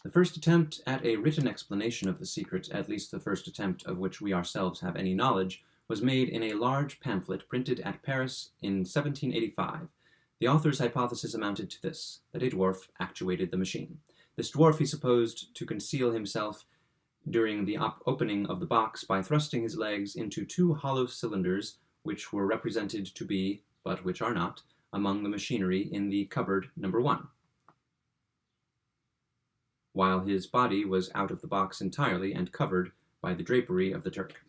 The first attempt at a written explanation of the secret, at least the first attempt of which we ourselves have any knowledge, was made in a large pamphlet printed at Paris in 1785. The author's hypothesis amounted to this, that a dwarf actuated the machine. This dwarf he supposed to conceal himself during the opening of the box by thrusting his legs into two hollow cylinders which were represented to be, but which are not, among the machinery in the cupboard number 1, while his body was out of the box entirely and covered by the drapery of the Turk.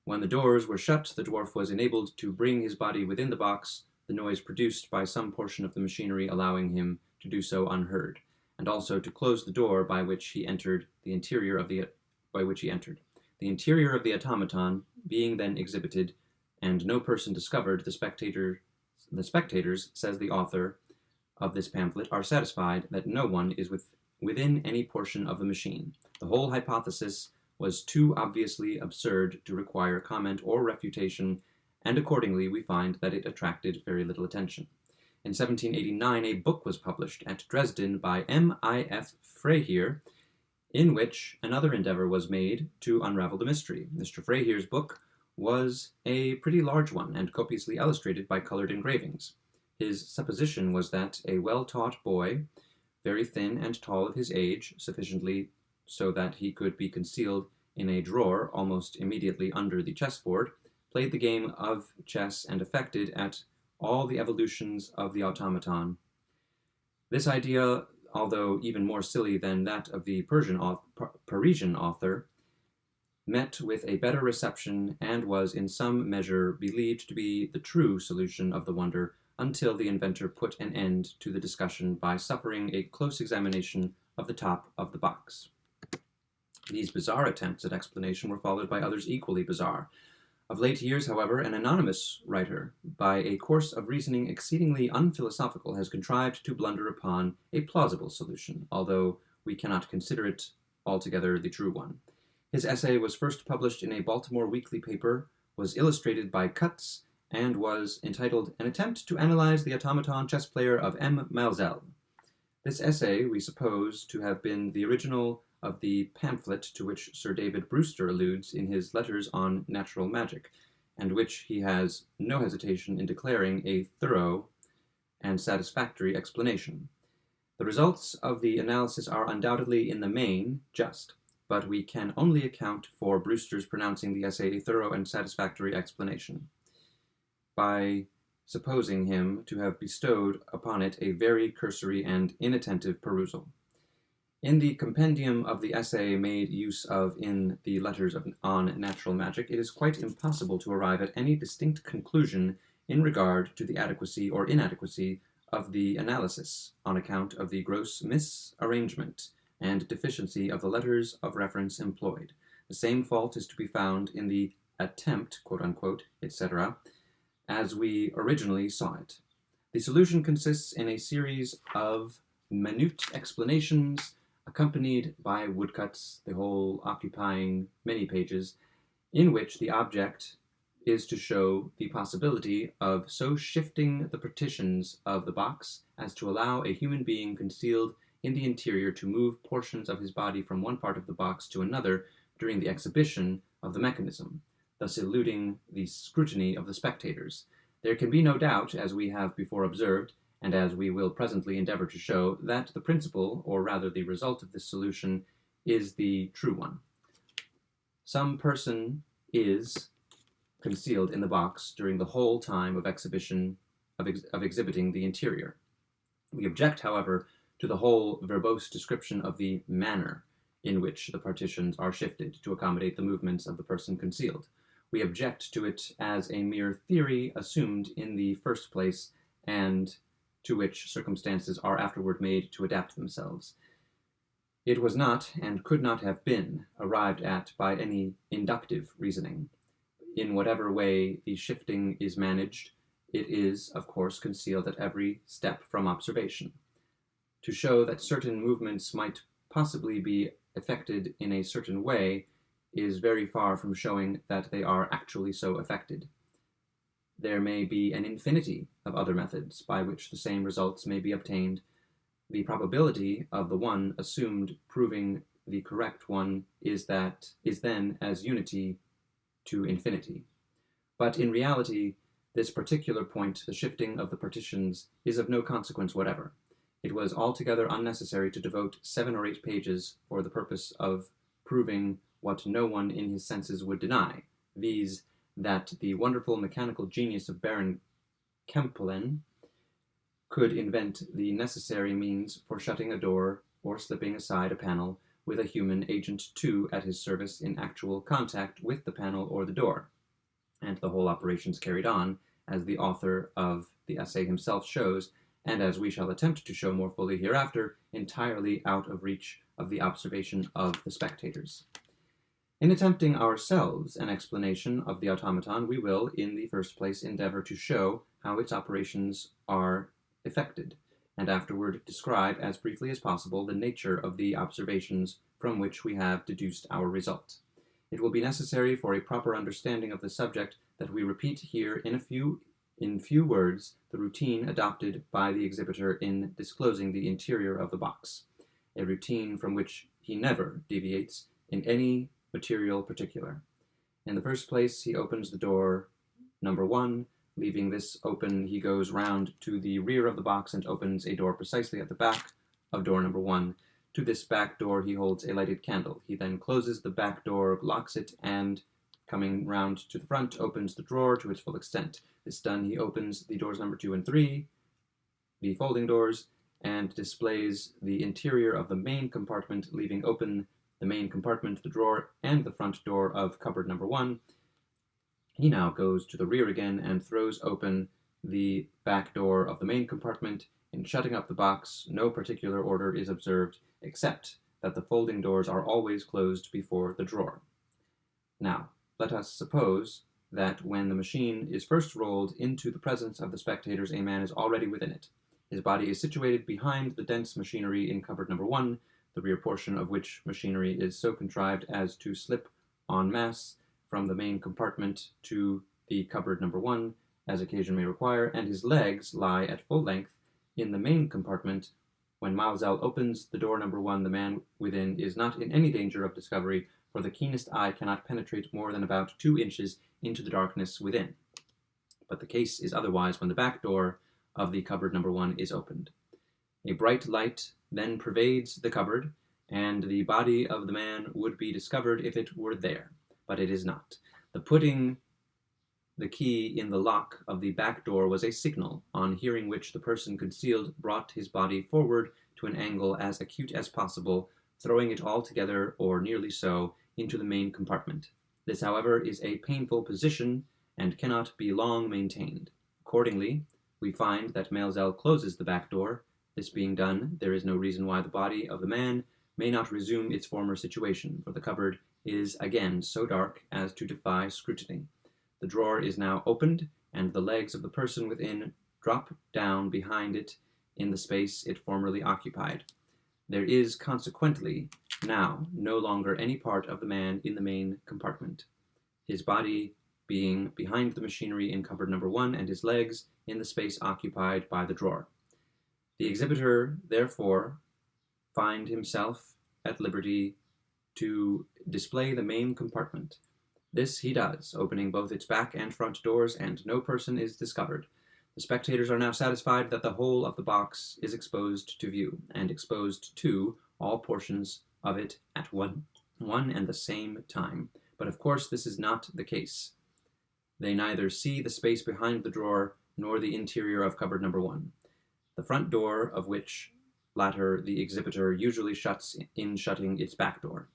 When the doors were shut, the dwarf was enabled to bring his body within the box, the noise produced by some portion of the machinery allowing him to do so unheard, and also to close the door by which he entered the interior of the automaton being then exhibited, and no person discovered, the spectators, says the author of this pamphlet, are satisfied that no one is within any portion of the machine. The whole hypothesis was too obviously absurd to require comment or refutation, and accordingly we find that it attracted very little attention. In 1789 a book was published at Dresden by M.I.F. Freiherr, in which another endeavor was made to unravel the mystery. Mr. Freiherr's book was a pretty large one and copiously illustrated by colored engravings. His supposition was that a well-taught boy, very thin and tall of his age, sufficiently so that he could be concealed in a drawer almost immediately under the chessboard, played the game of chess and effected at all the evolutions of the automaton. This idea, although even more silly than that of the Parisian author, met with a better reception and was in some measure believed to be the true solution of the wonder, until the inventor put an end to the discussion by suffering a close examination of the top of the box. These bizarre attempts at explanation were followed by others equally bizarre. Of late years, however, an anonymous writer, by a course of reasoning exceedingly unphilosophical, has contrived to blunder upon a plausible solution, although we cannot consider it altogether the true one. His essay was first published in a Baltimore weekly paper, was illustrated by Cutts, and was entitled An Attempt to Analyze the Automaton Chess Player of M. Maelzel. This essay we suppose to have been the original of the pamphlet to which Sir David Brewster alludes in his Letters on Natural Magic, and which he has no hesitation in declaring a thorough and satisfactory explanation. The results of the analysis are undoubtedly in the main just, but we can only account for Brewster's pronouncing the essay a thorough and satisfactory explanation by supposing him to have bestowed upon it a very cursory and inattentive perusal. In the compendium of the essay made use of in the Letters on Natural Magic, it is quite impossible to arrive at any distinct conclusion in regard to the adequacy or inadequacy of the analysis, on account of the gross misarrangement and deficiency of the letters of reference employed. The same fault is to be found in the attempt, quote-unquote, etc., as we originally saw it. The solution consists in a series of minute explanations accompanied by woodcuts, the whole occupying many pages, in which the object is to show the possibility of so shifting the partitions of the box as to allow a human being concealed in the interior to move portions of his body from one part of the box to another during the exhibition of the mechanism, thus eluding the scrutiny of the spectators. There can be no doubt, as we have before observed, and as we will presently endeavor to show, that the principle, or rather the result of this solution, is the true one. Some person is concealed in the box during the whole time of exhibiting the interior. We object, however, to the whole verbose description of the manner in which the partitions are shifted to accommodate the movements of the person concealed. We object to it as a mere theory assumed in the first place, and to which circumstances are afterward made to adapt themselves. It was not, and could not have been, arrived at by any inductive reasoning. In whatever way the shifting is managed, it is, of course, concealed at every step from observation. To show that certain movements might possibly be effected in a certain way is very far from showing that they are actually so effected. There may be an infinity of other methods by which the same results may be obtained, The probability of the one assumed proving the correct one is then as unity to infinity. But in reality, this particular point, the shifting of the partitions, is of no consequence whatever. It was altogether unnecessary to devote 7 or 8 pages for the purpose of proving what no one in his senses would deny, viz., that the wonderful mechanical genius of Baron Kempelen could invent the necessary means for shutting a door or slipping aside a panel with a human agent 2 at his service in actual contact with the panel or the door, and the whole operations carried on, as the author of the essay himself shows, and as we shall attempt to show more fully hereafter, entirely out of reach of the observation of the spectators. In attempting ourselves an explanation of the automaton, we will, in the first place, endeavor to show how its operations are effected, and afterward describe as briefly as possible the nature of the observations from which we have deduced our result. It will be necessary for a proper understanding of the subject that we repeat here in few words the routine adopted by the exhibitor in disclosing the interior of the box, a routine from which he never deviates in any material particular. In the first place, he opens the door number 1. Leaving this open, he goes round to the rear of the box and opens a door precisely at the back of door number 1. To this back door he holds a lighted candle. He then closes the back door, locks it, and, coming round to the front, opens the drawer to its full extent. This done, he opens the doors number 2 and 3, the folding doors, and displays the interior of the main compartment, leaving open the main compartment, the drawer, and the front door of cupboard number 1. He now goes to the rear again and throws open the back door of the main compartment. In shutting up the box, no particular order is observed, except that the folding doors are always closed before the drawer. Now, let us suppose that when the machine is first rolled into the presence of the spectators, a man is already within it. His body is situated behind the dense machinery in cupboard number 1, the rear portion of which machinery is so contrived as to slip en masse from the main compartment to the cupboard number 1, as occasion may require, and his legs lie at full length in the main compartment. When Maelzel opens the door number 1, the man within is not in any danger of discovery, for the keenest eye cannot penetrate more than about 2 inches into the darkness within. But the case is otherwise when the back door of the cupboard number 1 is opened. A bright light then pervades the cupboard, and the body of the man would be discovered if it were there. But it is not. The putting the key in the lock of the back door was a signal, on hearing which the person concealed brought his body forward to an angle as acute as possible, throwing it altogether, or nearly so, into the main compartment. This, however, is a painful position, and cannot be long maintained. Accordingly, we find that Maelzel closes the back door. This being done, there is no reason why the body of the man may not resume its former situation, for the cupboard is again so dark as to defy scrutiny. The drawer is now opened, and the legs of the person within drop down behind it in the space it formerly occupied. There is consequently now no longer any part of the man in the main compartment, his body being behind the machinery in cupboard number 1, and his legs in the space occupied by the drawer. The exhibitor, therefore, find himself at liberty to display the main compartment. This he does, opening both its back and front doors, and no person is discovered. The spectators are now satisfied that the whole of the box is exposed to view, and exposed to all portions of it at one and the same time. But of course this is not the case. They neither see the space behind the drawer nor the interior of cupboard number 1, the front door of which latter the exhibitor usually shuts in shutting its back door.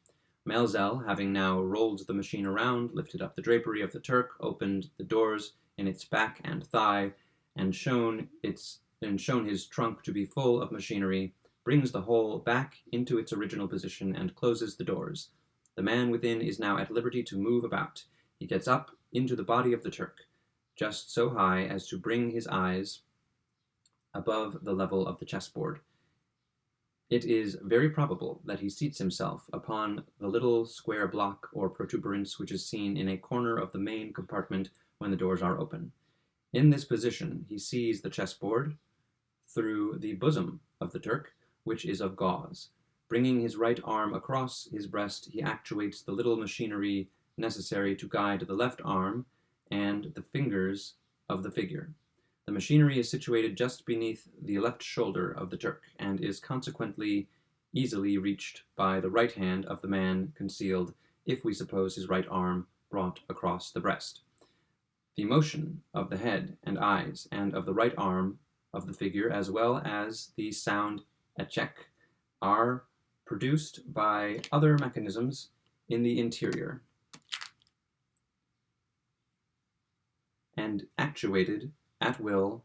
Maelzel, having now rolled the machine around, lifted up the drapery of the Turk, opened the doors in its back and thigh, and shown his trunk to be full of machinery, brings the whole back into its original position, and closes the doors. The man within is now at liberty to move about. He gets up into the body of the Turk, just so high as to bring his eyes above the level of the chessboard. It is very probable that he seats himself upon the little square block or protuberance which is seen in a corner of the main compartment when the doors are open. In this position he sees the chessboard through the bosom of the Turk, which is of gauze. Bringing his right arm across his breast, he actuates the little machinery necessary to guide the left arm and the fingers of the figure. The machinery is situated just beneath the left shoulder of the Turk, and is consequently easily reached by the right hand of the man concealed, if we suppose his right arm brought across the breast. The motion of the head and eyes and of the right arm of the figure, as well as the sound echec, are produced by other mechanisms in the interior and actuated at will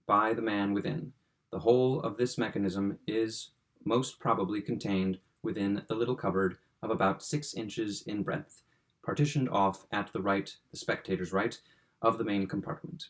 by the man within. The whole of this mechanism is most probably contained within the little cupboard of about 6 inches in breadth, partitioned off at the spectator's right, of the main compartment.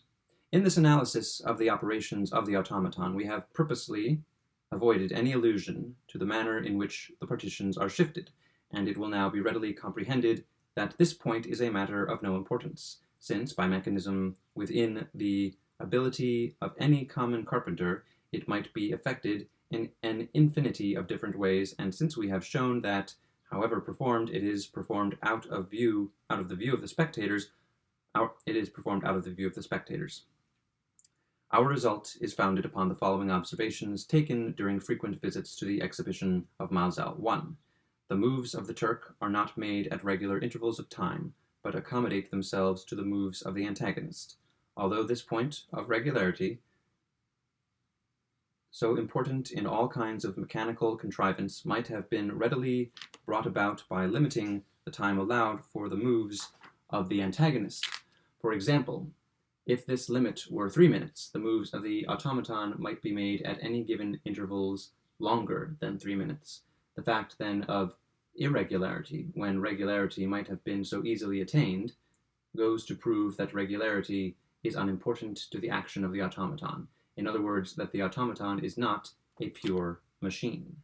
In this analysis of the operations of the automaton, we have purposely avoided any allusion to the manner in which the partitions are shifted, and it will now be readily comprehended that this point is a matter of no importance, since, by mechanism within the ability of any common carpenter, it might be effected in an infinity of different ways, and since we have shown that, however performed, it is performed out of the view of the spectators, Our result is founded upon the following observations taken during frequent visits to the exhibition of Maelzel. 1. The moves of the Turk are not made at regular intervals of time, but accommodate themselves to the moves of the antagonist. Although this point of regularity, so important in all kinds of mechanical contrivance, might have been readily brought about by limiting the time allowed for the moves of the antagonist. For example, if this limit were 3 minutes, the moves of the automaton might be made at any given intervals longer than 3 minutes. The fact, then, of irregularity, when regularity might have been so easily attained, goes to prove that regularity is unimportant to the action of the automaton. In other words, that the automaton is not a pure machine.